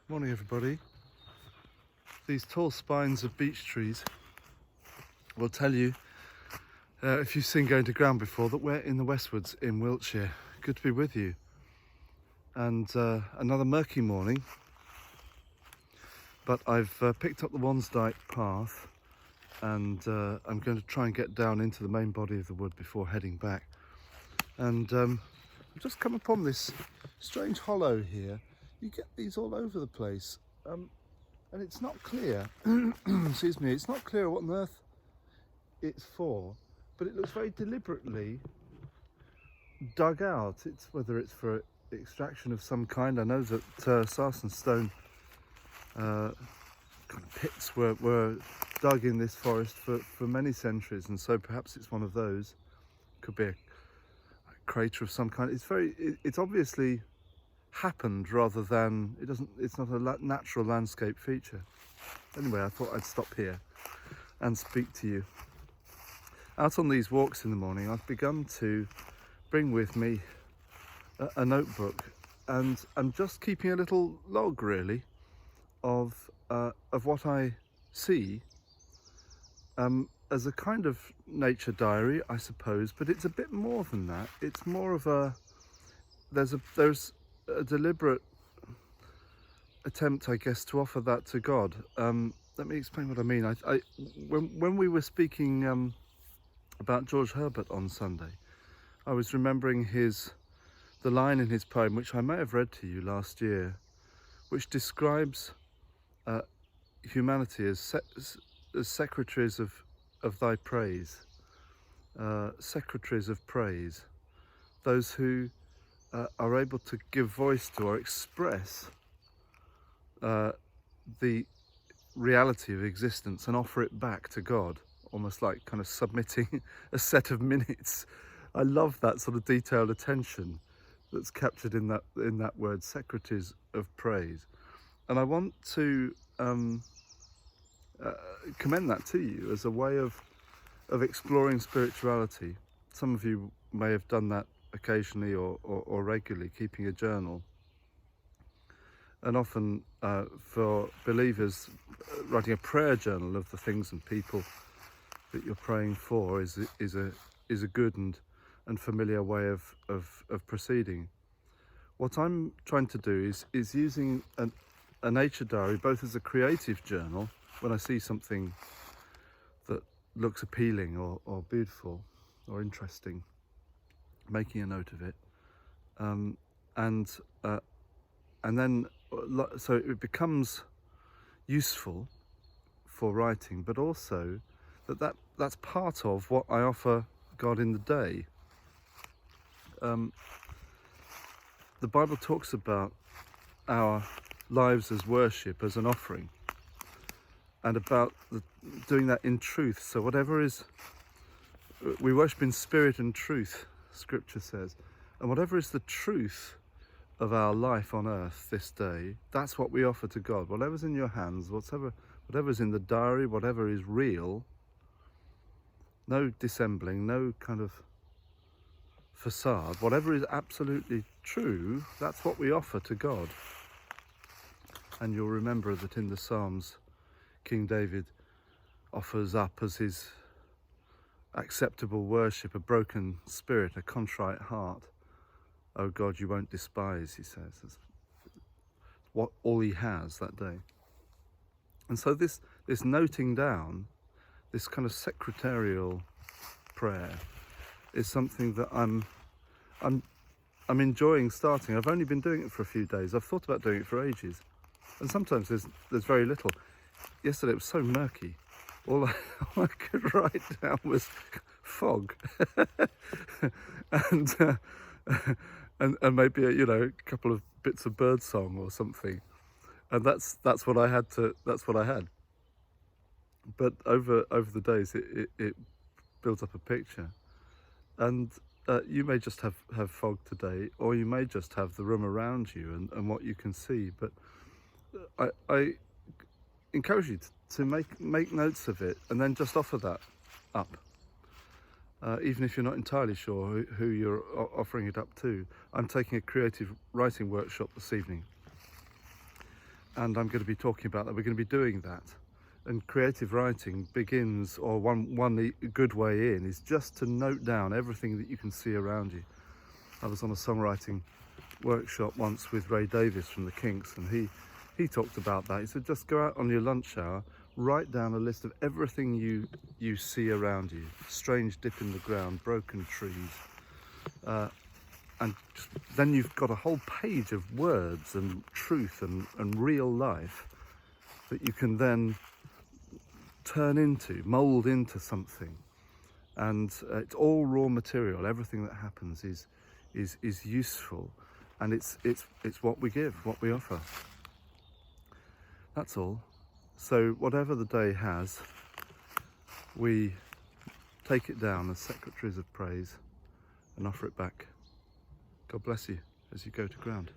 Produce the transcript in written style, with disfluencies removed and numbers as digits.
Morning everybody. These tall spines of beech trees will tell you, if you've seen Going to Ground before, that we're in the Westwoods in Wiltshire. Good to be with you. And another murky morning, but I've picked up the Wansdyke path and I'm going to try and get down into the main body of the wood before heading back. And I've just come upon this strange hollow here. You get these all over the place, and it's not clear, excuse me, it's not clear what on earth it's for, but it looks very deliberately dug out. Whether it's for extraction of some kind. I know that sarsen stone kind of pits were dug in this forest for many centuries, and so perhaps it's one of those. Could be a crater of some kind. It's obviously happened rather than it's not a natural landscape feature. Anyway, I thought I'd stop here and speak to you. Out on these walks in the morning, I've begun to bring with me a notebook, and I'm just keeping a little log really of what I see as a kind of nature diary, I suppose, but it's a bit more than that. It's more of there's a deliberate attempt, I guess, to offer that to God. Let me explain what I mean. When we were speaking about George Herbert on Sunday, I was remembering the line in his poem, which I may have read to you last year, which describes humanity as secretaries of thy praise, secretaries of praise, those who are able to give voice to or express the reality of existence and offer it back to God, almost like kind of submitting a set of minutes. I love that sort of detailed attention that's captured in that word, secretaries of praise. And I want to commend that to you as a way of exploring spirituality. Some of you may have done that occasionally or regularly, keeping a journal. And often for believers, writing a prayer journal of the things and people that you're praying for is a good and familiar way of proceeding. What I'm trying to do is using a nature diary both as a creative journal, when I see something that looks appealing or beautiful or interesting, making a note of it, and then so it becomes useful for writing, but also that's part of what I offer God in the day. The Bible talks about our lives as worship, as an offering, and about doing that in truth. So whatever is, we worship in spirit and truth, Scripture says, and whatever is the truth of our life on earth this day, that's what we offer to God. Whatever's in your hands, whatever's in the diary, whatever is real, no dissembling, no kind of facade, whatever is absolutely true, that's what we offer to God. And you'll remember that in the Psalms, King David offers up as his acceptable worship a broken spirit, a contrite heart. Oh God, you won't despise, he says. That's all he has that day. And so this noting down, this kind of secretarial prayer, is something that I'm enjoying starting. I've only been doing it for a few days. I've thought about doing it for ages, and sometimes there's very little. Yesterday it was so murky. All I could write down was fog, and maybe a couple of bits of bird song or something, and that's what I had. But over the days it built up a picture, and you may just have fog today, or you may just have the room around you and what you can see. But I encourage you to make notes of it and then just offer that up, even if you're not entirely sure who you're offering it up to. I'm taking a creative writing workshop this evening, and I'm going to be talking about that. We're going to be doing that. And creative writing begins, or one good way in is just to note down everything that you can see around you. I was on a songwriting workshop once with Ray Davies from the Kinks, and he talked about that. He said, just go out on your lunch hour, write down a list of everything you see around you. Strange dip in the ground, broken trees, and then you've got a whole page of words and truth and real life that you can then turn into, mould into something. And it's all raw material. Everything that happens is useful, and it's what we give, what we offer. That's all. So whatever the day has, we take it down as secretaries of praise and offer it back. God bless you as you go to ground.